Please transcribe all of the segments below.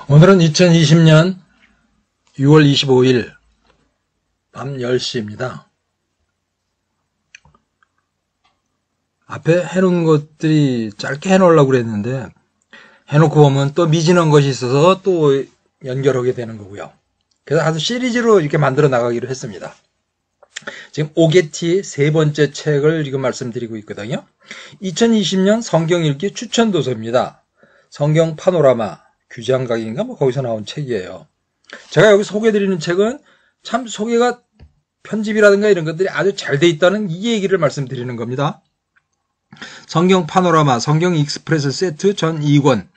오늘은 2020년 6월 25일 밤 10시입니다. 앞에 해놓은 것들이 짧게 해놓으려고 그랬는데 해놓고 보면 또 미진한 것이 있어서 또 연결하게 되는 거고요. 그래서 아주 시리즈로 이렇게 만들어 나가기로 했습니다. 지금 오게티 세 번째 책을 지금 말씀드리고 있거든요. 2020년 성경 읽기 추천 도서입니다. 성경 파노라마 규장각인가 뭐 거기서 나온 책이에요. 제가 여기 소개해드리는 책은 참 소개가 편집이라든가 이런 것들이 아주 잘 돼 있다는 이 얘기를 말씀드리는 겁니다. 성경 파노라마, 성경 익스프레스 세트 전 2권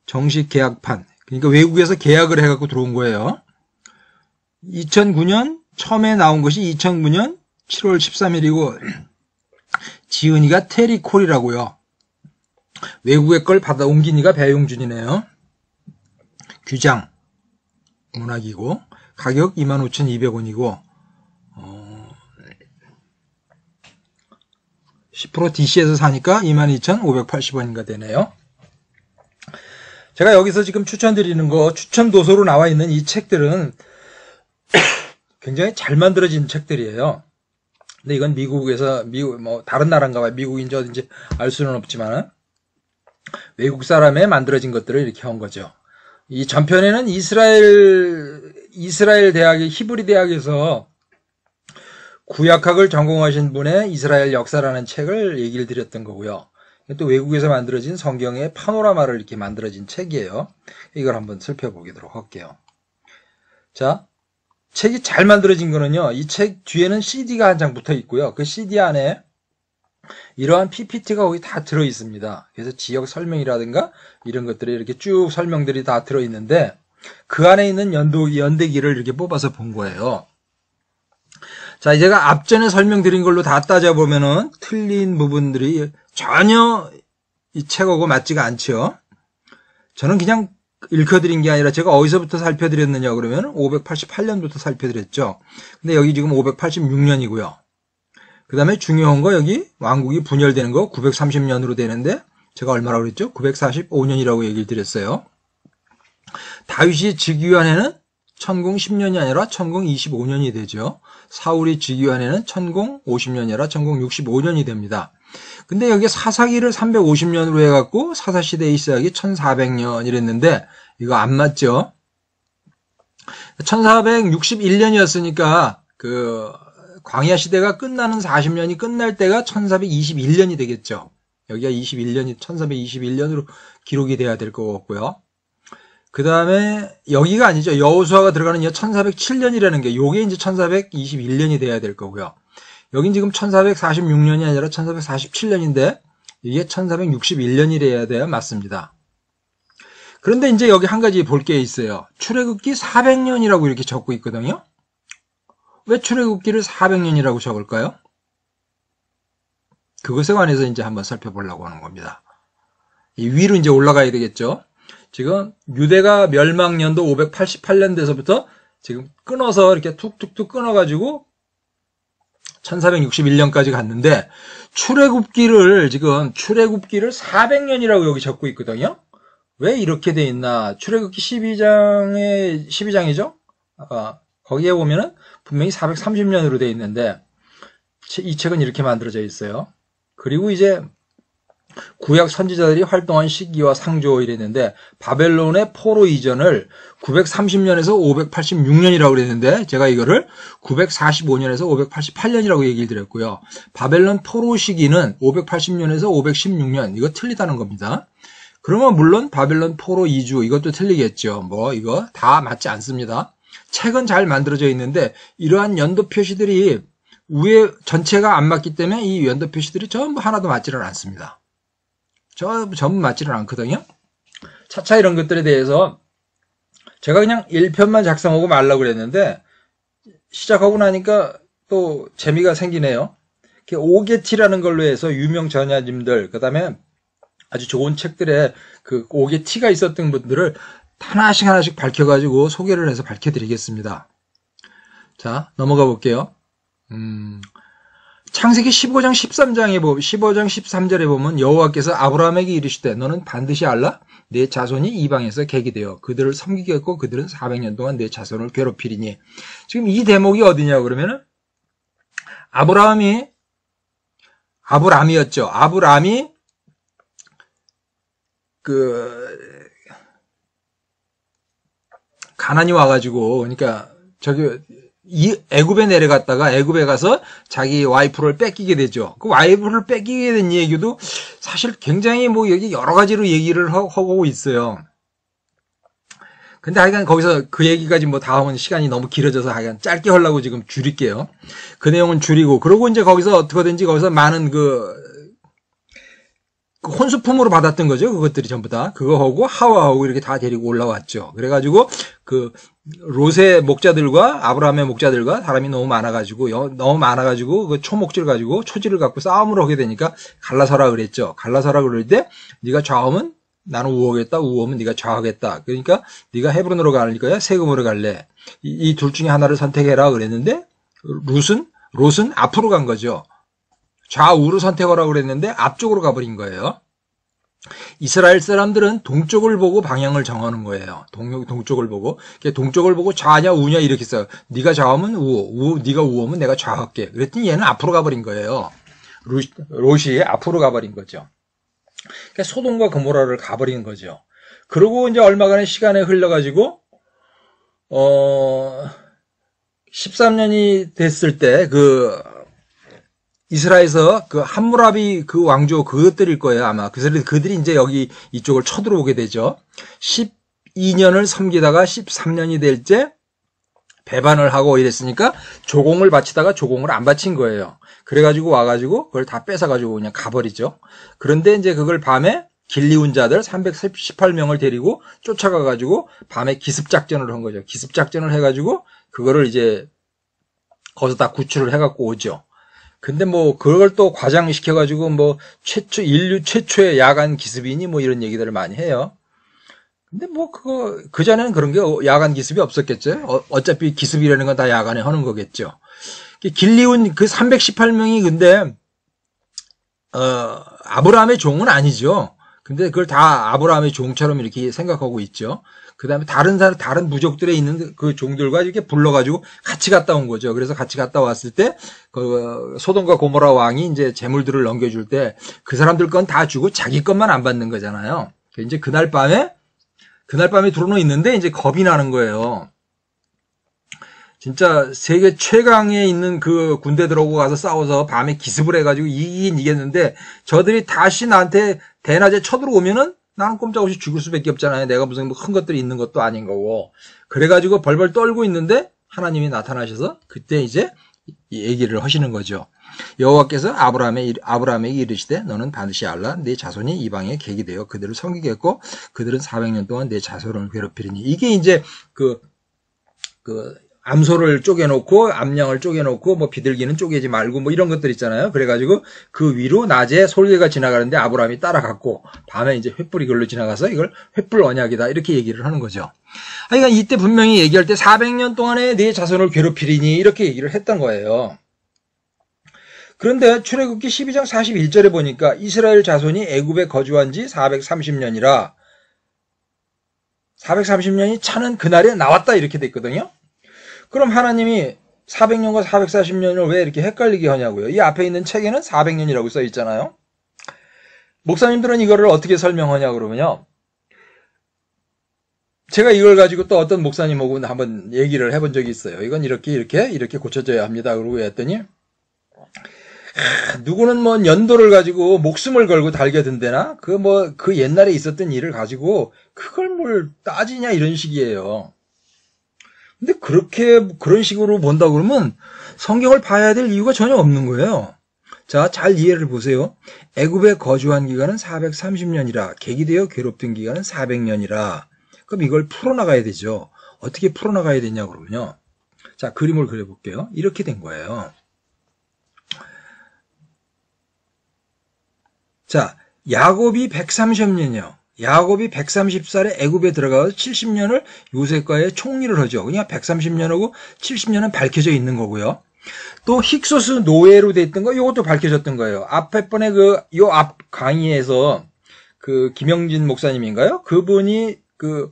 정식 계약판, 그러니까 외국에서 계약을 해갖고 들어온 거예요. 2009년 처음에 나온 것이 2009년 7월 13일이고 지은이가 테리콜이라고요. 외국의 걸 받아 옮기니까 배용준이네요. 규장 문학이고 가격 25,200원이고 10% DC에서 사니까 22,580원인가 되네요. 제가 여기서 지금 추천드리는 거 추천 도서로 나와 있는 이 책들은 굉장히 잘 만들어진 책들이에요. 근데 이건 미국에서 뭐 다른 나라인가 봐요. 미국인지 어딘지 알 수는 없지만 외국 사람에 만들어진 것들을 이렇게 한 거죠. 이 전편에는 이스라엘 대학의 히브리 대학에서 구약학을 전공하신 분의 이스라엘 역사라는 책을 얘기를 드렸던 거고요. 또 외국에서 만들어진 성경의 파노라마를 이렇게 만들어진 책이에요. 이걸 한번 살펴보도록 할게요. 자, 책이 잘 만들어진 거는요. 이 책 뒤에는 CD가 한 장 붙어 있고요. 그 CD 안에 이러한 PPT가 거기 다 들어 있습니다. 그래서 지역 설명이라든가 이런 것들이 이렇게 쭉 설명들이 다 들어 있는데 그 안에 있는 연대기를 이렇게 뽑아서 본 거예요. 자, 제가 앞전에 설명드린 걸로 다 따져보면은 틀린 부분들이 전혀 이 책하고 맞지가 않죠. 저는 그냥 읽혀드린 게 아니라 제가 어디서부터 살펴드렸느냐 그러면 588년부터 살펴드렸죠. 근데 여기 지금 586년이고요. 그 다음에 중요한 거 여기 왕국이 분열되는 거 930년으로 되는데 제가 얼마라고 그랬죠? 945년이라고 얘기를 드렸어요. 다윗이 즉위한 해는 1010년이 아니라 1025년이 되죠. 사울이 즉위한 해는 1050년이 아니라 1065년이 됩니다. 근데 여기 사사기를 350년으로 해갖고 사사시대의 시작이 1400년이랬는데 이거 안 맞죠? 1461년이었으니까 그 광야 시대가 끝나는 40년이 끝날 때가 1421년이 되겠죠. 여기가 21년이 1421년으로 기록이 돼야 될 것 같고요. 그 다음에 여기가 아니죠. 여호수아가 들어가는 게 1407년이라는 게 요게 이제 1421년이 돼야 될 거고요. 여긴 지금 1446년이 아니라 1447년인데 이게 1461년이 돼야 돼야 맞습니다. 그런데 이제 여기 한 가지 볼 게 있어요. 출애굽기 400년이라고 이렇게 적고 있거든요. 왜 출애굽기를 400년이라고 적을까요? 그것에 관해서 이제 한번 살펴보려고 하는 겁니다. 이 위로 이제 올라가야 되겠죠. 지금 유대가 멸망년도 588년 돼서부터 지금 끊어서 이렇게 툭툭툭 끊어가지고 1461년까지 갔는데 출애굽기를 400년이라고 여기 적고 있거든요. 왜 이렇게 돼 있나? 출애굽기 12장이죠? 거기에 보면은 분명히 430년으로 돼 있는데 이 책은 이렇게 만들어져 있어요. 그리고 이제 구약 선지자들이 활동한 시기와 상조 이랬는데 바벨론의 포로 이전을 930년에서 586년이라고 그랬는데 제가 이거를 945년에서 588년이라고 얘기를 드렸고요. 바벨론 포로 시기는 580년에서 516년 이거 틀리다는 겁니다. 그러면 물론 바벨론 포로 이주 이것도 틀리겠죠. 뭐 이거 다 맞지 않습니다. 책은 잘 만들어져 있는데 이러한 연도 표시들이 위에 전체가 안 맞기 때문에 이 연도 표시들이 전부 하나도 맞지를 않습니다. 전부 맞지는 않거든요. 차차 이런 것들에 대해서 제가 그냥 1편만 작성하고 말라고 그랬는데 시작하고 나니까 또 재미가 생기네요. 오게티라는 걸로 해서 유명 전야님들 그 다음에 아주 좋은 책들에 그 오게티가 있었던 분들을 하나씩 밝혀가지고 소개를 해서 밝혀드리겠습니다. 자, 넘어가 볼게요. 창세기 15장 13장에 15장 13절에 보면 여호와께서 아브라함에게 이르시되 너는 반드시 알라 내 자손이 이방에서 객이 되어 그들을 섬기겠고 그들은 400년 동안 내 자손을 괴롭히리니. 지금 이 대목이 어디냐 그러면은 아브람이었죠. 아브람이 가난이 와가지고, 그러니까 이 애굽에 내려갔다가 애굽에 가서 자기 와이프를 뺏기게 되죠. 그 와이프를 뺏기게 된 얘기도 사실 굉장히 뭐 여기 여러 가지로 얘기를 하고 있어요. 근데 하여간 거기서 그 얘기까지 뭐 다음은 시간이 너무 길어져서 하여간 짧게 하려고 지금 줄일게요. 그 내용은 줄이고, 그러고 이제 거기서 어떻게든지 거기서 많은 그 혼수품으로 받았던 거죠. 그것들이 전부 다. 그거하고 하와하고 이렇게 다 데리고 올라왔죠. 그래가지고 그 롯의 목자들과 아브라함의 목자들과 사람이 너무 많아가지고 그 초지를 갖고 싸움을 하게 되니까 갈라서라 그랬죠. 갈라서라 그럴 때 네가 좌우면 나는 우하겠다. 우하면 네가 좌하겠다. 그러니까 네가 헤브론으로 갈 거야. 세금으로 갈래. 이 둘 중에 하나를 선택해라 그랬는데 롯은 앞으로 간 거죠. 좌우로 선택하라고 그랬는데 앞쪽으로 가버린 거예요. 이스라엘 사람들은 동쪽을 보고 방향을 정하는 거예요. 동쪽을 보고. 동쪽을 보고 좌냐 우냐 이렇게 써요. 네가 좌우면 네가 우하면 내가 좌할게. 그랬더니 얘는 앞으로 가버린 거예요. 롯이 앞으로 가버린 거죠. 그러니까 소돔과 고모라를 가버린 거죠. 그러고 이제 얼마간의 시간이 흘러가지고 13년이 됐을 때 이스라엘에서 그 함무라비 그 왕조 그것들일 거예요, 아마. 그들이 이제 여기 이쪽을 쳐들어오게 되죠. 12년을 섬기다가 13년이 될 때 배반을 하고 이랬으니까 조공을 바치다가 조공을 안 바친 거예요. 그래가지고 와가지고 그걸 다 뺏어가지고 그냥 가버리죠. 그런데 이제 그걸 밤에 길리운 자들 318명을 데리고 쫓아가가지고 밤에 기습작전을 한 거죠. 기습작전을 해가지고 그거를 이제 거기서 다 구출을 해갖고 오죠. 근데 뭐 그걸 또 과장시켜가지고 뭐 인류 최초의 야간 기습이니 뭐 이런 얘기들을 많이 해요. 근데 뭐 그전에는 그런 게 야간 기습이 없었겠죠. 어차피 기습이라는 건 다 야간에 하는 거겠죠. 길리운 그 318명이 근데 아브라함의 종은 아니죠. 근데 그걸 다 아브라함의 종처럼 이렇게 생각하고 있죠. 그 다음에 다른 부족들에 있는 그 종들과 이렇게 불러가지고 같이 갔다 온 거죠. 그래서 같이 갔다 왔을 때, 소돔과 고모라 왕이 이제 재물들을 넘겨줄 때, 그 사람들 건 다 주고 자기 것만 안 받는 거잖아요. 이제 그날 밤에 드러누워 있는데 이제 겁이 나는 거예요. 진짜 세계 최강에 있는 그 군대들하고 가서 싸워서 밤에 기습을 해가지고 이기긴 이겼는데, 저들이 다시 나한테 대낮에 쳐들어오면은 나는 꼼짝없이 죽을 수밖에 없잖아요. 내가 무슨 큰 것들이 있는 것도 아닌 거고. 그래가지고 벌벌 떨고 있는데 하나님이 나타나셔서 그때 이제 얘기를 하시는 거죠. 여호와께서 아브라함에게 이르시되 너는 반드시 알라 내 자손이 이방에 객이 되어 그들을 섬기겠고 그들은 400년 동안 내 자손을 괴롭히리니. 이게 이제 암소를 쪼개놓고 암양을 쪼개놓고 뭐 비둘기는 쪼개지 말고 뭐 이런 것들 있잖아요. 그래가지고 그 위로 낮에 솔개가 지나가는데 아브라함이 따라갔고 밤에 이제 횃불이 글로 지나가서 이걸 횃불 언약이다 이렇게 얘기를 하는 거죠. 그러니까 이때 분명히 얘기할 때 400년 동안에 네 자손을 괴롭히리니 이렇게 얘기를 했던 거예요. 그런데 출애굽기 12장 41절에 보니까 이스라엘 자손이 애굽에 거주한 지 430년이라 430년이 차는 그날에 나왔다 이렇게 돼 있거든요. 그럼 하나님이 400년과 440년을 왜 이렇게 헷갈리게 하냐고요. 이 앞에 있는 책에는 400년이라고 써 있잖아요. 목사님들은 이거를 어떻게 설명하냐 그러면요. 제가 이걸 가지고 또 어떤 목사님하고 한번 얘기를 해본 적이 있어요. 이건 이렇게 고쳐져야 합니다. 그러고 했더니 누구는 뭐 연도를 가지고 목숨을 걸고 달겨든대나 그 옛날에 있었던 일을 가지고 그걸 뭘 따지냐 이런 식이에요. 근데 그런 식으로 본다 그러면 성경을 봐야 될 이유가 전혀 없는 거예요. 자, 잘 이해를 보세요. 애굽에 거주한 기간은 430년이라 객이 되어 괴롭힌 기간은 400년이라. 그럼 이걸 풀어나가야 되죠. 어떻게 풀어나가야 되냐 그러면요. 자, 그림을 그려볼게요. 이렇게 된 거예요. 자, 야곱이 130년이요. 야곱이 130살에 애굽에 들어가서 70년을 요셉과의 총리를 하죠. 그러니까 130년하고 70년은 밝혀져 있는 거고요. 또 힉소스 노예로 됐던 거 이것도 밝혀졌던 거예요. 앞에 번에 요 앞 강의에서 그 김영진 목사님인가요? 그분이 그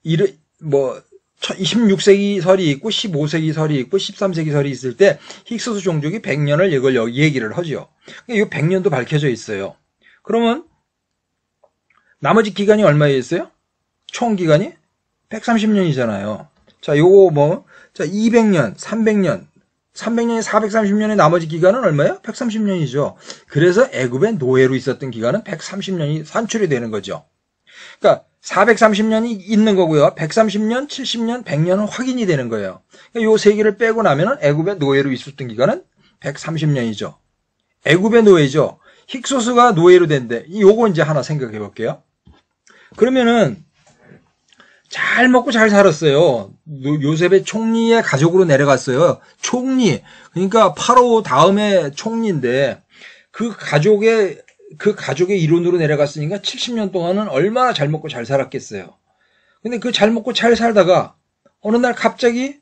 16세기 설이 있고 15세기 설이 있고 13세기 설이 있을 때 힉소스 종족이 100년을 이걸 얘기를 하죠. 이 100년도 밝혀져 있어요. 그러면 나머지 기간이 얼마였어요? 총 기간이 130년이잖아요. 자, 요거 자, 200년, 300년이 430년의 나머지 기간은 얼마예요? 130년이죠. 그래서 애굽의 노예로 있었던 기간은 130년이 산출이 되는 거죠. 그러니까 430년이 있는 거고요. 130년, 70년, 100년은 확인이 되는 거예요. 그러니까 요 세 개를 빼고 나면은 애굽의 노예로 있었던 기간은 130년이죠. 애굽의 노예죠. 힉소스가 노예로 된대. 요거 이제 하나 생각해 볼게요. 그러면은 잘 먹고 잘 살았어요. 요셉의 총리의 가족으로 내려갔어요. 총리. 그러니까 파라오 다음에 총리인데 그 가족의 일원으로 내려갔으니까 70년 동안은 얼마나 잘 먹고 잘 살았겠어요. 근데 그 잘 먹고 잘 살다가 어느 날 갑자기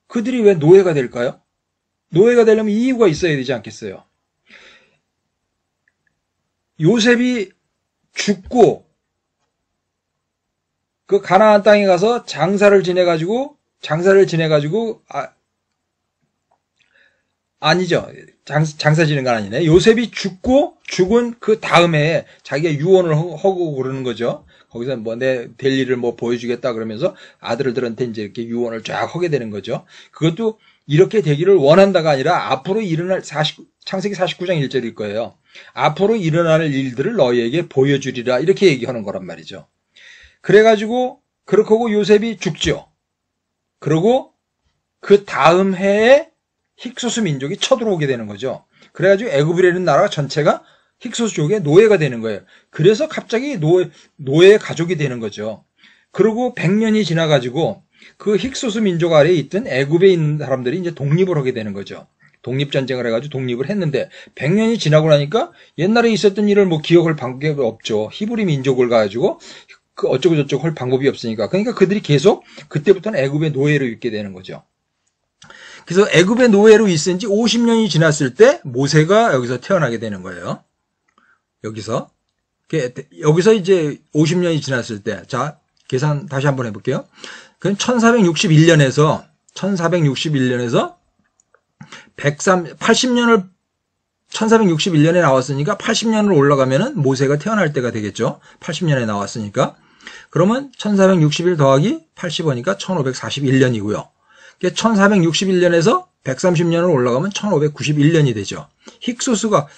그들이 왜 노예가 될까요? 노예가 되려면 이유가 있어야 되지 않겠어요? 요셉이 죽고 그 가나안 땅에 가서 장사를 지내가지고 아니죠. 장사 지는 건 아니네. 요셉이 죽은 그 다음에 자기가 유언을 하고 그러는 거죠. 거기서 내 될 일을 보여주겠다 그러면서 아들들한테 이제 이렇게 유언을 쫙 하게 되는 거죠. 그것도 이렇게 되기를 원한다가 아니라 앞으로 일어날 창세기 49장 1절일 거예요. 앞으로 일어날 일들을 너희에게 보여주리라 이렇게 얘기하는 거란 말이죠. 그래가지고 그렇게 하고 요셉이 죽죠. 그리고 그 다음 해에 힉소스 민족이 쳐들어오게 되는 거죠. 그래가지고 애굽이라는 나라 전체가 힉소스족의 노예가 되는 거예요. 그래서 갑자기 노예의 가족이 되는 거죠. 그리고 100년이 지나가지고 그 힉소스 민족 아래에 있던 애굽에 있는 사람들이 이제 독립을 하게 되는 거죠. 독립전쟁을 해가지고 독립을 했는데 100년이 지나고 나니까 옛날에 있었던 일을 기억할 방법이 없죠. 히브리 민족을 가지고 그 어쩌고저쩌고 할 방법이 없으니까. 그러니까 그들이 계속 그때부터는 애굽의 노예로 있게 되는 거죠. 그래서 애굽의 노예로 있은 지 50년이 지났을 때 모세가 여기서 태어나게 되는 거예요. 여기서 이제 50년이 지났을 때, 자, 계산 다시 한번 해볼게요. 그럼 1461년에서 1461년에 나왔으니까 80년을 올라가면은 모세가 태어날 때가 되겠죠. 80년에 나왔으니까. 그러면 1461 더하기 80이니까 1541년이고요. 1461년에서 130년을 올라가면 1591년이 되죠. 힉소스가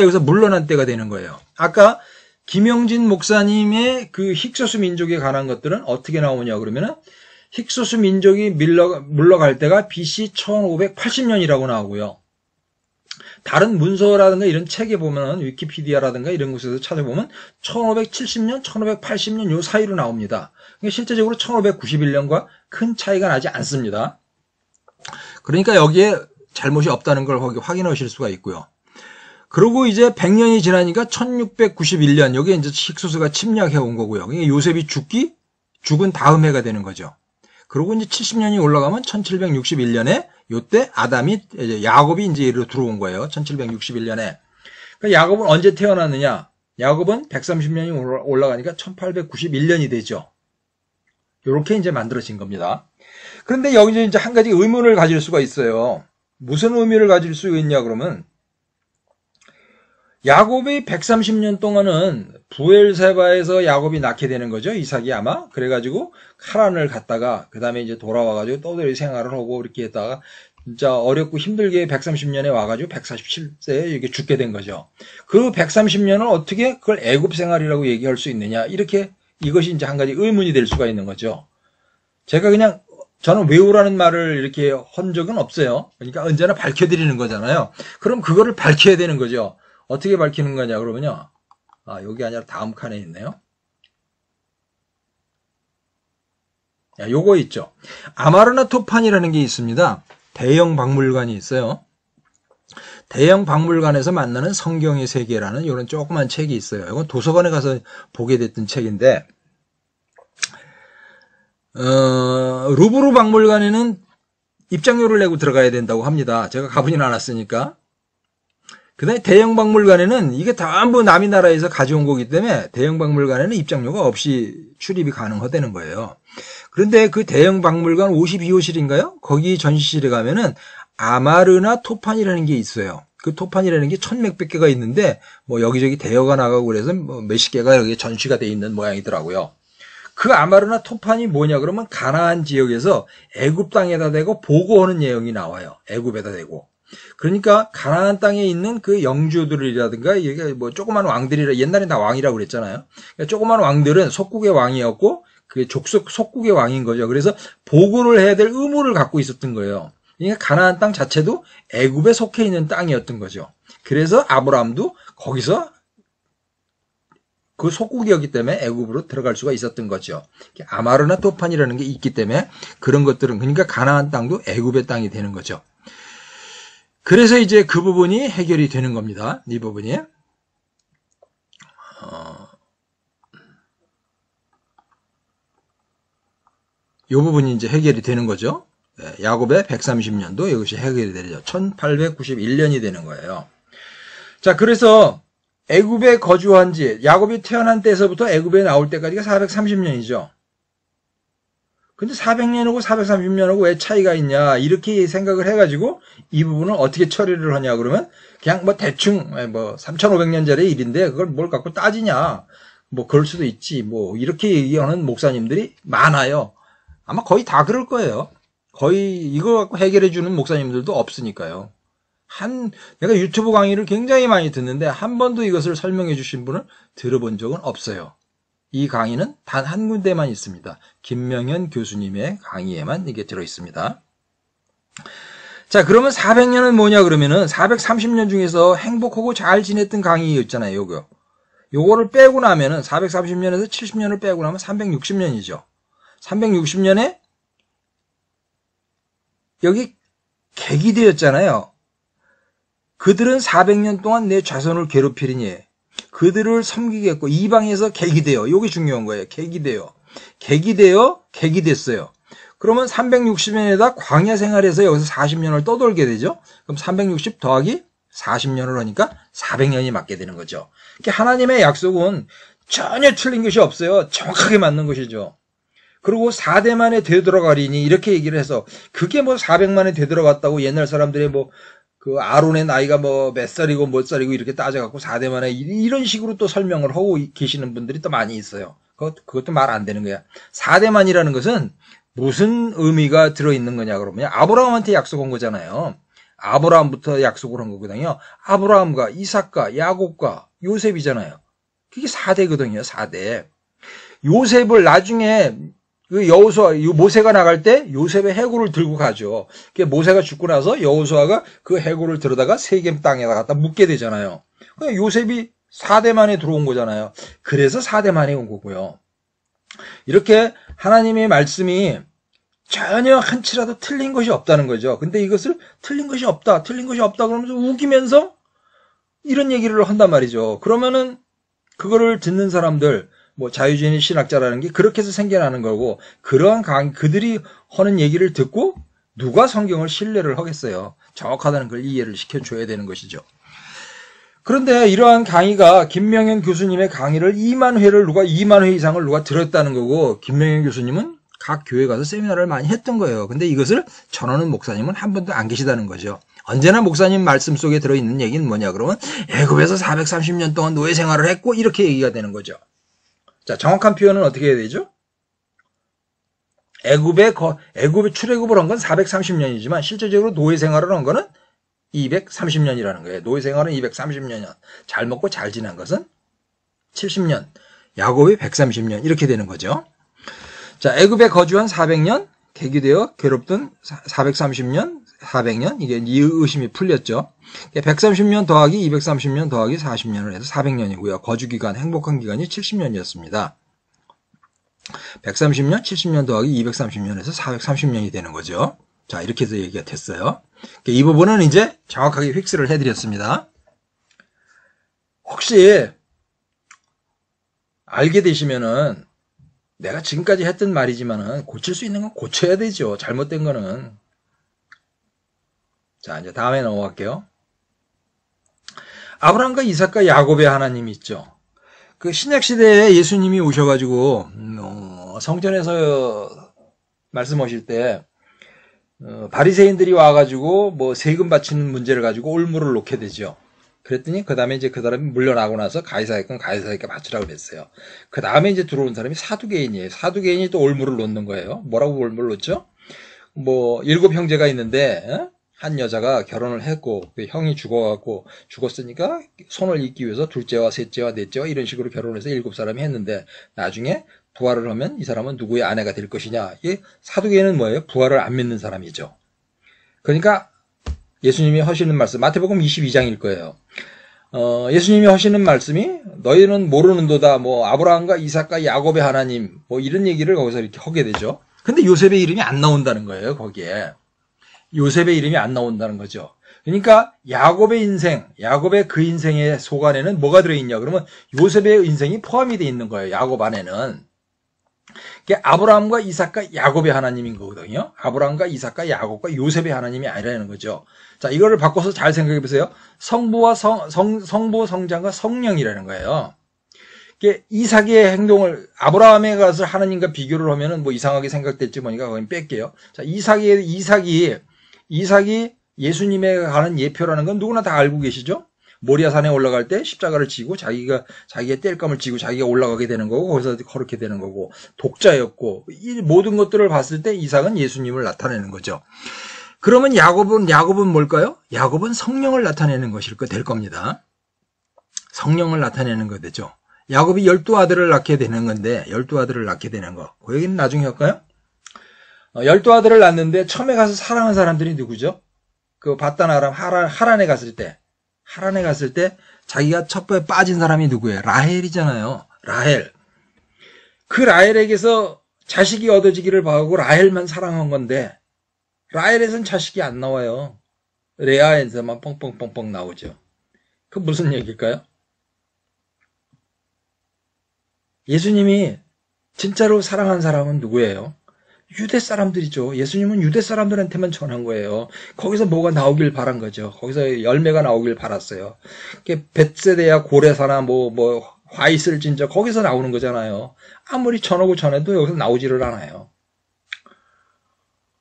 여기서 물러난 때가 되는 거예요. 아까 김영진 목사님의 그 힉소스 민족에 관한 것들은 어떻게 나오냐 그러면은 힉소스 민족이 물러갈 때가 BC 1580년이라고 나오고요. 다른 문서라든가 이런 책에 보면 위키피디아라든가 이런 곳에서 찾아보면 1570년, 1580년 요 사이로 나옵니다. 실제적으로 1591년과 큰 차이가 나지 않습니다. 그러니까 여기에 잘못이 없다는 걸 확인하실 수가 있고요. 그리고 이제 100년이 지나니까 1691년 여기에 이제 힉소스가 침략해 온 거고요. 그러니까 요셉이 죽은 다음 해가 되는 거죠. 그리고 이제 70년이 올라가면 1761년에 요때 야곱이 이제 이리로 들어온 거예요. 1761년에. 그러니까 야곱은 언제 태어났느냐? 야곱은 130년이 올라가니까 1891년이 되죠. 요렇게 이제 만들어진 겁니다. 그런데 여기서 이제 한 가지 의문을 가질 수가 있어요. 무슨 의미를 가질 수 있냐 그러면 야곱이 130년 동안은 부엘세바에서 야곱이 낳게 되는 거죠. 이삭이 아마. 그래가지고 카란을 갔다가 그 다음에 이제 돌아와가지고 떠돌이 생활을 하고 이렇게 했다가 진짜 어렵고 힘들게 130년에 와가지고 147세에 이렇게 죽게 된 거죠. 그 130년을 어떻게 그걸 애굽 생활이라고 얘기할 수 있느냐. 이것이 이제 한 가지 의문이 될 수가 있는 거죠. 저는 외우라는 말을 이렇게 한 적은 없어요. 그러니까 언제나 밝혀드리는 거잖아요. 그럼 그거를 밝혀야 되는 거죠. 어떻게 밝히는 거냐 그러면요. 여기 아니라 다음 칸에 있네요. 요거 있죠. 아마르나 토판이라는 게 있습니다. 대형 박물관이 있어요. 대형 박물관에서 만나는 성경의 세계라는 이런 조그만 책이 있어요. 이건 도서관에 가서 보게 됐던 책인데 루브르 박물관에는 입장료를 내고 들어가야 된다고 합니다. 제가 가보진 않았으니까. 그 다음에 대형박물관에는 이게 전부 남이 나라에서 가져온 거기 때문에 대형박물관에는 입장료가 없이 출입이 가능하다는 거예요. 그런데 그 대형박물관 52호실인가요? 거기 전시실에 가면은 아마르나 토판이라는 게 있어요. 그 토판이라는 게 천몇백 개가 있는데 뭐 여기저기 대여가 나가고 그래서 뭐 몇십 개가 여기 전시가 돼 있는 모양이더라고요. 그 아마르나 토판이 뭐냐 그러면 가나안 지역에서 애굽 땅에다 대고 보고하는 내용이 나와요. 애굽에다 대고. 그러니까 가나안 땅에 있는 그 영주들이라든가 이게 뭐 조그만 왕들이라 옛날에 다 왕이라고 그랬잖아요. 그러니까 조그만 왕들은 속국의 왕이었고 그 족속 속국의 왕인 거죠. 그래서 보고를 해야 될 의무를 갖고 있었던 거예요. 그러니까 가나안 땅 자체도 애굽에 속해 있는 땅이었던 거죠. 그래서 아브라함도 거기서 그 속국이었기 때문에 애굽으로 들어갈 수가 있었던 거죠. 아마르나 토판이라는 게 있기 때문에 그런 것들은 그러니까 가나안 땅도 애굽의 땅이 되는 거죠. 그래서 이제 그 부분이 해결이 되는 겁니다. 이 부분이. 이 부분이 이제 해결이 되는 거죠. 야곱의 130년도 이것이 해결이 되죠. 1891년이 되는 거예요. 자, 그래서 애굽에 거주한 지 야곱이 태어난 때서부터 애굽에 나올 때까지가 430년이죠. 근데 400년하고 430년하고 왜 차이가 있냐 이렇게 생각을 해가지고 이 부분을 어떻게 처리를 하냐 그러면 그냥 뭐 대충 뭐 3500년짜리 일인데 그걸 뭘 갖고 따지냐 뭐 그럴 수도 있지 뭐 이렇게 얘기하는 목사님들이 많아요. 아마 거의 다 그럴 거예요. 거의 이거 갖고 해결해 주는 목사님들도 없으니까요. 내가 유튜브 강의를 굉장히 많이 듣는데 한 번도 이것을 설명해 주신 분을 들어본 적은 없어요. 이 강의는 단 한 군데만 있습니다. 김명현 교수님의 강의에만 이게 들어있습니다. 자, 그러면 400년은 뭐냐 그러면은 430년 중에서 행복하고 잘 지냈던 강의 있잖아요. 요거를 빼고 나면은 430년에서 70년을 빼고 나면 360년이죠. 360년에 여기 객이 되었잖아요. 그들은 400년 동안 내 자손을 괴롭히리니 그들을 섬기겠고 이방에서 객이 되어 이게 중요한 거예요. 객이 되어 객이 됐어요. 그러면 360년에다 광야 생활에서 여기서 40년을 떠돌게 되죠. 그럼 360 더하기 40년을 하니까 400년이 맞게 되는 거죠. 하나님의 약속은 전혀 틀린 것이 없어요. 정확하게 맞는 것이죠. 그리고 4대 만에 되돌아가리니 이렇게 얘기를 해서 그게 뭐 400만에 되돌아갔다고 옛날 사람들의 뭐 그 아론의 나이가 뭐 몇 살이고 몇 살이고 이렇게 따져갖고 4대 만에 이런 식으로 또 설명을 하고 계시는 분들이 또 많이 있어요. 그것도 말 안 되는 거야. 4대 만이라는 것은 무슨 의미가 들어있는 거냐 그러면 아브라함한테 약속한 거잖아요. 아브라함부터 약속을 한 거거든요. 아브라함과 이삭과 야곱과 요셉이잖아요. 그게 4대거든요. 4대. 요셉을 나중에 그 여호수아, 모세가 나갈 때 요셉의 해골을 들고 가죠. 모세가 죽고 나서 여호수아가 그 해골을 들어다가 세겜 땅에다 갖다 묻게 되잖아요. 요셉이 4대 만에 들어온 거잖아요. 그래서 4대 만에 온 거고요. 이렇게 하나님의 말씀이 전혀 한치라도 틀린 것이 없다는 거죠. 근데 이것을 틀린 것이 없다 그러면서 우기면서 이런 얘기를 한단 말이죠. 그러면은 그거를 듣는 사람들 뭐 자유주의 신학자라는 게 그렇게 해서 생겨나는 거고 그러한 그들이 하는 얘기를 듣고 누가 성경을 신뢰를 하겠어요. 정확하다는 걸 이해를 시켜줘야 되는 것이죠. 그런데 이러한 강의가 김명현 교수님의 강의를 2만 회 이상을 누가 들었다는 거고 김명현 교수님은 각 교회 가서 세미나를 많이 했던 거예요. 근데 이것을 전하는 목사님은 한 번도 안 계시다는 거죠. 언제나 목사님 말씀 속에 들어있는 얘기는 뭐냐 그러면 애굽에서 430년 동안 노예 생활을 했고 이렇게 얘기가 되는 거죠. 자, 정확한 표현은 어떻게 해야 되죠? 애굽에 출애굽을 한 건 430년이지만 실제적으로 노예 생활을 한 거는 230년이라는 거예요. 노예 생활은 230년. 잘 먹고 잘 지낸 것은 70년. 야곱이 130년. 이렇게 되는 거죠. 자, 애굽에 거주한 400년, 객이되어 괴롭던 430년, 400년. 이게 의심이 풀렸죠. 130년 더하기 230년 더하기 40년을 해서 400년이고요. 거주기간, 행복한 기간이 70년이었습니다. 130년, 70년 더하기 230년에서 430년이 되는 거죠. 자, 이렇게 해서 얘기가 됐어요. 이 부분은 이제 정확하게 픽스를 해드렸습니다. 혹시 알게 되시면은 내가 지금까지 했던 말이지만은 고칠 수 있는 건 고쳐야 되죠. 잘못된 거는. 자, 이제 다음에 넘어갈게요. 아브라함과 이삭과 야곱의 하나님 있죠. 그 신약시대에 예수님이 오셔가지고, 성전에서 말씀하실 때, 바리새인들이 와가지고, 뭐, 세금 바치는 문제를 가지고 올무를 놓게 되죠. 그랬더니, 그 다음에 이제 그 사람이 물러나고 나서 가이사의 건 가이사에게 바치라고 그랬어요. 그 다음에 이제 들어온 사람이 사두개인이에요. 사두개인이 또 올무를 놓는 거예요. 뭐라고 올무를 놓죠? 뭐, 7 형제가 있는데, 한 여자가 결혼을 했고, 그 형이 죽었으니까 손을 잇기 위해서 둘째와 셋째와 넷째와 이런 식으로 결혼해서 7사람이 했는데, 나중에 부활을 하면 이 사람은 누구의 아내가 될 것이냐. 이 사두개인은 뭐예요? 부활을 안 믿는 사람이죠. 그러니까 예수님이 하시는 말씀, 마태복음 22장일 거예요. 예수님이 하시는 말씀이 너희는 모르는도다, 뭐, 아브라함과 이삭과 야곱의 하나님, 뭐, 이런 얘기를 거기서 이렇게 하게 되죠. 근데 요셉의 이름이 안 나온다는 거예요, 거기에. 요셉의 이름이 안 나온다는 거죠. 그러니까 야곱의 인생, 야곱의 그 인생의 속 안에는 뭐가 들어있냐? 그러면 요셉의 인생이 포함이 되어 있는 거예요, 야곱 안에는. 그게 아브라함과 이삭과 야곱의 하나님인 거거든요. 아브라함과 이삭과 야곱과 요셉의 하나님이 아니라는 거죠. 자, 이거를 바꿔서 잘 생각해 보세요. 성부와 성부, 성장과 성령이라는 거예요. 이게 이삭의 행동을 아브라함에 가서 하나님과 비교를 하면은 뭐 이상하게 생각될지 뭐니까 그건 뺄게요. 자, 이삭이 예수님에 가는 예표라는 건 누구나 다 알고 계시죠? 모리아산에 올라갈 때 십자가를 지고 자기의 땔감을 지고 자기가 올라가게 되는 거고 거기서 그렇게 되는 거고 독자였고 이 모든 것들을 봤을 때 이삭은 예수님을 나타내는 거죠. 그러면 야곱은 뭘까요? 야곱은 성령을 나타내는 것일 될 겁니다. 성령을 나타내는 거 되죠. 야곱이 12아들을 낳게 되는 건데 12아들을 낳게 되는 거. 그 얘기는 나중에 할까요? 12아들을 낳는데 처음에 가서 사랑한 사람들이 누구죠? 그 바단 아람 하란에 갔을 때 자기가 첫 번에 빠진 사람이 누구예요? 라헬이잖아요. 라헬. 그 라헬에게서 자식이 얻어지기를 바라고 라헬만 사랑한 건데 라헬에선 자식이 안 나와요. 레아에서만 뻥뻥뻥뻥 나오죠. 그 무슨 얘기일까요? 예수님이 진짜로 사랑한 사람은 누구예요? 유대 사람들이죠. 예수님은 유대 사람들한테만 전한 거예요. 거기서 뭐가 나오길 바란 거죠. 거기서 열매가 나오길 바랐어요. 벳세데야 고레사나 뭐 화이슬진저 거기서 나오는 거잖아요. 아무리 전하고 전해도 여기서 나오지를 않아요.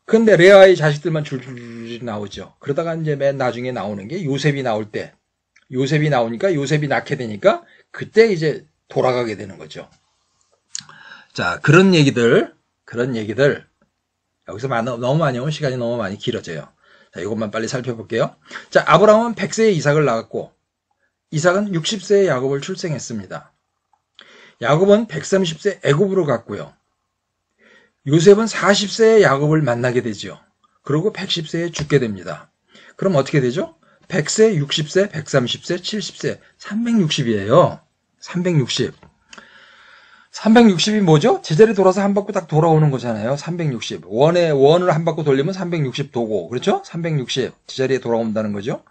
근데 레아의 자식들만 줄줄 나오죠. 그러다가 이제 맨 나중에 나오는 게 요셉이 나올 때, 요셉이 나오니까 요셉이 낳게 되니까 그때 이제 돌아가게 되는 거죠. 자, 그런 얘기들 여기서 너무 많이 오면 시간이 너무 많이 길어져요. 자, 이것만 빨리 살펴볼게요. 자, 아브라함은 100세에 이삭을 낳았고 이삭은 60세에 야곱을 출생했습니다. 야곱은 130세 애굽으로 갔고요. 요셉은 40세에 야곱을 만나게 되죠. 그리고 110세에 죽게 됩니다. 그럼 어떻게 되죠? 100세, 60세, 130세, 70세, 360이에요. 360. 360이 뭐죠? 제자리 돌아서 한 바퀴 딱 돌아오는 거잖아요. 360. 원을 한 바퀴 돌리면 360 도고. 그렇죠? 360. 제자리에 돌아온다는 거죠.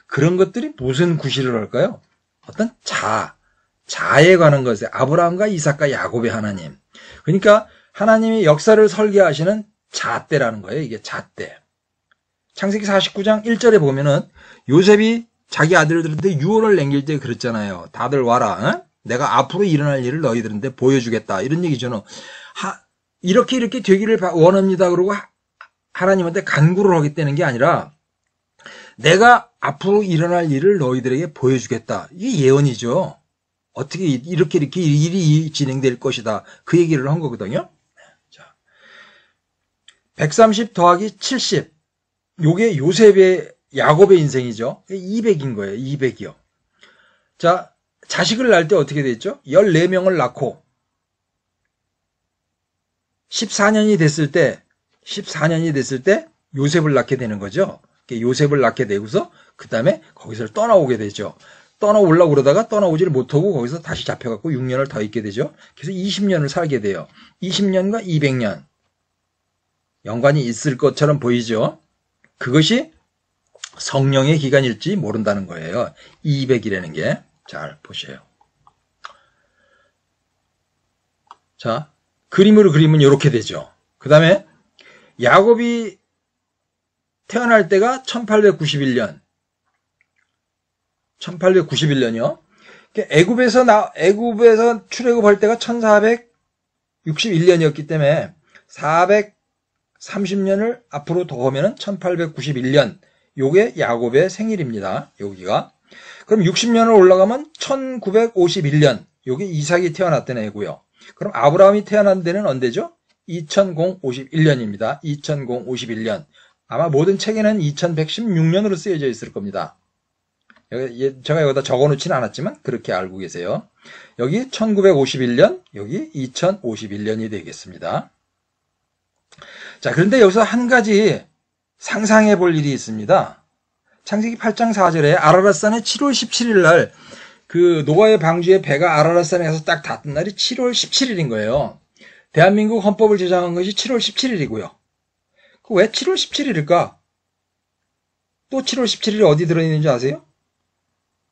그런 것들이 무슨 구실을 할까요? 어떤 자에 관한 것에 아브라함과 이삭과 야곱의 하나님. 그러니까 하나님이 역사를 설계하시는 잣대라는 거예요. 이게 잣대. 창세기 49장 1절에 보면은 요셉이 자기 아들들한테 유언을 남길 때 그랬잖아요. 다들 와라. 어? 내가 앞으로 일어날 일을 너희들한테 보여주겠다. 이런 얘기죠. 이렇게 되기를 원합니다. 그러고 하나님한테 간구를 하겠다는 게 아니라 내가 앞으로 일어날 일을 너희들에게 보여주겠다. 이게 예언이죠. 어떻게 이렇게 일이 진행될 것이다. 그 얘기를 한 거거든요. 자, 130 더하기 70. 요게 야곱의 인생이죠. 200인 거예요. 200이요. 자, 자식을 낳을 때 어떻게 됐죠? 14명을 낳고 14년이 됐을 때 요셉을 낳게 되는 거죠. 요셉을 낳게 되고서 그 다음에 거기서 떠나오게 되죠. 떠나오려고 그러다가 떠나오지를 못하고 거기서 다시 잡혀갖고 6년을 더 있게 되죠. 그래서 20년을 살게 돼요. 20년과 200년. 연관이 있을 것처럼 보이죠. 그것이 성령의 기간일지 모른다는 거예요. 200이라는 게. 잘 보세요. 자, 그림으로 그리면 이렇게 되죠. 그 다음에 야곱이 태어날 때가 1891년. 1891년이요. 애굽에서 출애굽할 때가 1461년이었기 때문에 430년을 앞으로 더 오면은 1891년. 요게 야곱의 생일입니다. 여기가. 그럼 60년을 올라가면 1951년. 요게 이삭이 태어났던 애고요. 그럼 아브라함이 태어난 데는 언제죠? 2051년입니다. 2051년. 아마 모든 책에는 2116년으로 쓰여져 있을 겁니다. 제가 여기다 적어놓지는 않았지만 그렇게 알고 계세요. 여기 1951년, 여기 2051년이 되겠습니다. 자, 그런데 여기서 한 가지 상상해 볼 일이 있습니다. 창세기 8장 4절에 아라랏산에 7월 17일 날 그 노아의 방주에 배가 아라랏산에 가서 딱 닿던 날이 7월 17일인 거예요. 대한민국 헌법을 제정한 것이 7월 17일이고요. 왜 7월 17일일까? 또 7월 17일이 어디 들어있는지 아세요?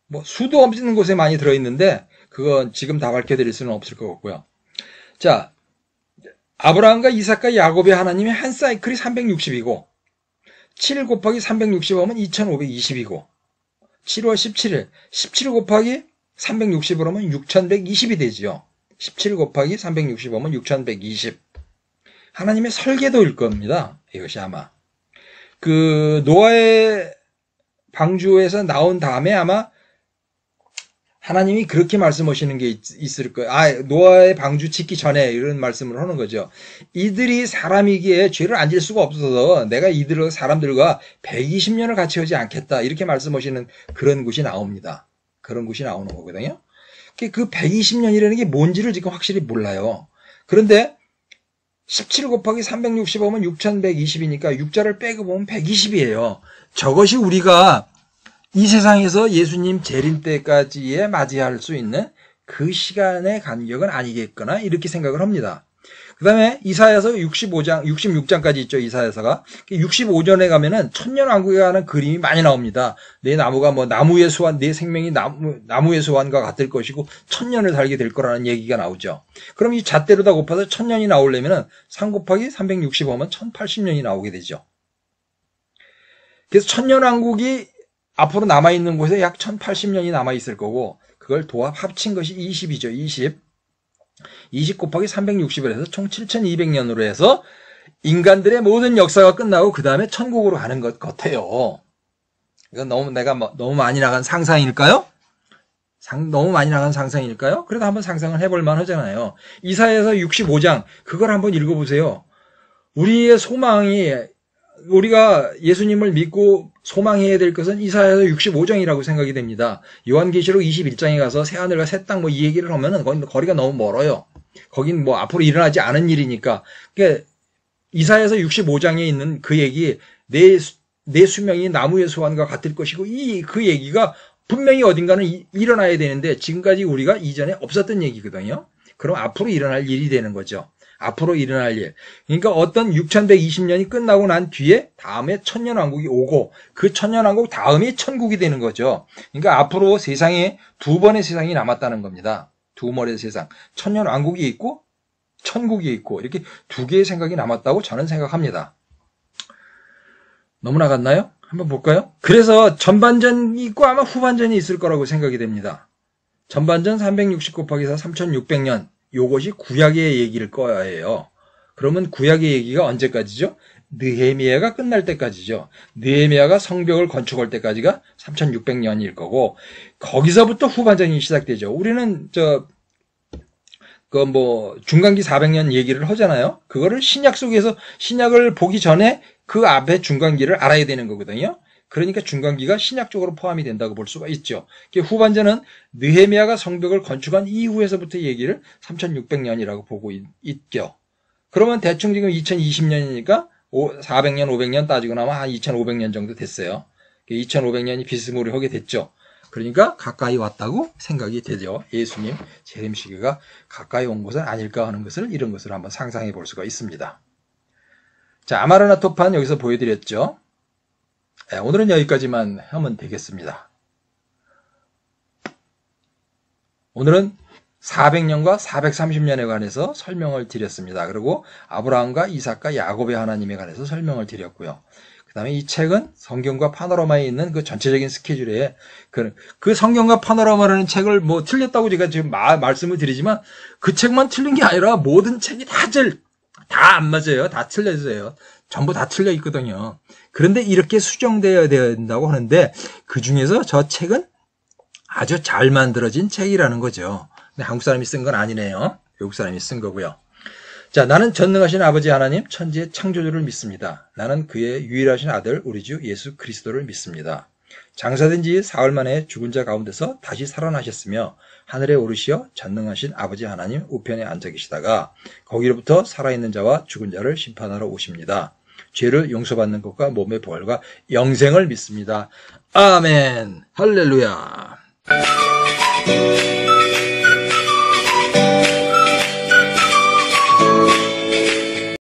뭐 수도 없는 곳에 많이 들어있는데 그건 지금 다 밝혀드릴 수는 없을 것 같고요. 자, 아브라함과 이삭과 야곱의 하나님의 한 사이클이 360이고 7 곱하기 360하면 2520이고 7월 17일 17 곱하기 360으로 하면 6120이 되지요. 17 곱하기 360하면 6120. 하나님의 설계도일 겁니다. 이것이 아마 그 노아의 방주에서 나온 다음에 아마 하나님이 그렇게 말씀하시는 게 있을 거예요. 노아의 방주 짓기 전에 이런 말씀을 하는 거죠. 이들이 사람이기에 죄를 안 질 수가 없어서 내가 이들 사람들과 120년을 같이 하지 않겠다. 이렇게 말씀하시는 그런 곳이 나옵니다. 그런 곳이 나오는 거거든요. 그 120년이라는 게 뭔지를 지금 확실히 몰라요. 그런데 17 곱하기 360 하면 6120이니까 6자를 빼고 보면 120이에요. 저것이 우리가 이 세상에서 예수님 재림 때까지에 맞이할 수 있는 그 시간의 간격은 아니겠거나 이렇게 생각을 합니다. 그 다음에 이사야서 66장까지 있죠. 이사야서가 65전에 가면은 천년왕국에 관한 그림이 많이 나옵니다. 내 나무가 뭐 나무의 수완, 내 생명이 나무의 수완과 같을 것이고 천년을 살게 될 거라는 얘기가 나오죠. 그럼 이 잣대로 다 곱해서 천년이 나오려면은 3 곱하기 360하면 1080년이 나오게 되죠. 그래서 천년왕국이 앞으로 남아있는 곳에 약 1080년이 남아있을 거고 그걸 도합 합친 것이 20이죠. 20 곱하기 360을 해서 총 7200년으로 해서 인간들의 모든 역사가 끝나고 그 다음에 천국으로 가는 것 같아요. 이건 너무 많이 나간 상상일까요? 너무 많이 나간 상상일까요? 그래도 한번 상상을 해볼 만 하잖아요. 이사야서 65장 그걸 한번 읽어보세요. 우리의 소망이 우리가 예수님을 믿고 소망해야 될 것은 이사야서 65장이라고 생각이 됩니다. 요한계시록 21장에 가서 새하늘과 새 땅 뭐 이 얘기를 하면은 거리가 너무 멀어요. 거긴 뭐 앞으로 일어나지 않은 일이니까. 그러니까 이사야서 65장에 있는 그 얘기, 내 수명이 나무의 수완과 같을 것이고 그 얘기가 분명히 어딘가는 일어나야 되는데 지금까지 우리가 이전에 없었던 얘기거든요. 그럼 앞으로 일어날 일이 되는 거죠. 앞으로 일어날 일. 그러니까 어떤 6120년이 끝나고 난 뒤에 다음에 천년왕국이 오고 그 천년왕국 다음이 천국이 되는 거죠. 그러니까 앞으로 세상에 두 번의 세상이 남았다는 겁니다. 두 번의 세상. 천년왕국이 있고 천국이 있고 이렇게 두 개의 생각이 남았다고 저는 생각합니다. 너무 나갔나요? 한번 볼까요? 그래서 전반전이 있고 아마 후반전이 있을 거라고 생각이 됩니다. 전반전 360 곱하기 4 3600년. 요것이 구약의 얘기일 거예요. 그러면 구약의 얘기가 언제까지죠? 느헤미야가 끝날 때까지죠. 느헤미야가 성벽을 건축할 때까지가 3600년일 거고 거기서부터 후반전이 시작되죠. 우리는 중간기 400년 얘기를 하잖아요. 그거를 신약 속에서 신약을 보기 전에 그 앞에 중간기를 알아야 되는 거거든요. 그러니까 중간기가 신약적으로 포함이 된다고 볼 수가 있죠. 후반전은 느헤미야가 성벽을 건축한 이후에서부터 얘기를 3600년이라고 보고 있죠. 그러면 대충 지금 2020년이니까 400년, 500년 따지고 나면 한 2500년 정도 됐어요. 2500년이 비스무리하게 됐죠. 그러니까 가까이 왔다고 생각이 되죠. 예수님 재림 시기가 가까이 온 것은 아닐까 하는 것을 이런 것을 한번 상상해 볼 수가 있습니다. 자, 아마르나토판 여기서 보여드렸죠. 네, 오늘은 여기까지만 하면 되겠습니다. 오늘은 400년과 430년에 관해서 설명을 드렸습니다. 그리고 아브라함과 이삭과 야곱의 하나님에 관해서 설명을 드렸고요. 그 다음에 이 책은 성경과 파노라마에 있는 그 전체적인 스케줄에 그 성경과 파노라마라는 책을 뭐 틀렸다고 제가 지금 말씀을 드리지만 그 책만 틀린 게 아니라 모든 책이 다 안 맞아요. 다 틀려져요. 전부 다 틀려 있거든요. 그런데 이렇게 수정되어야 된다고 하는데 그 중에서 저 책은 아주 잘 만들어진 책이라는 거죠. 근데 한국 사람이 쓴 건 아니네요. 외국 사람이 쓴 거고요. 자, 나는 전능하신 아버지 하나님 천지의 창조주를 믿습니다. 나는 그의 유일하신 아들 우리 주 예수 그리스도를 믿습니다. 장사된 지 사흘 만에 죽은 자 가운데서 다시 살아나셨으며 하늘에 오르시어 전능하신 아버지 하나님 우편에 앉아 계시다가 거기로부터 살아있는 자와 죽은 자를 심판하러 오십니다. 죄를 용서받는 것과 몸의 부활과 영생을 믿습니다. 아멘. 할렐루야.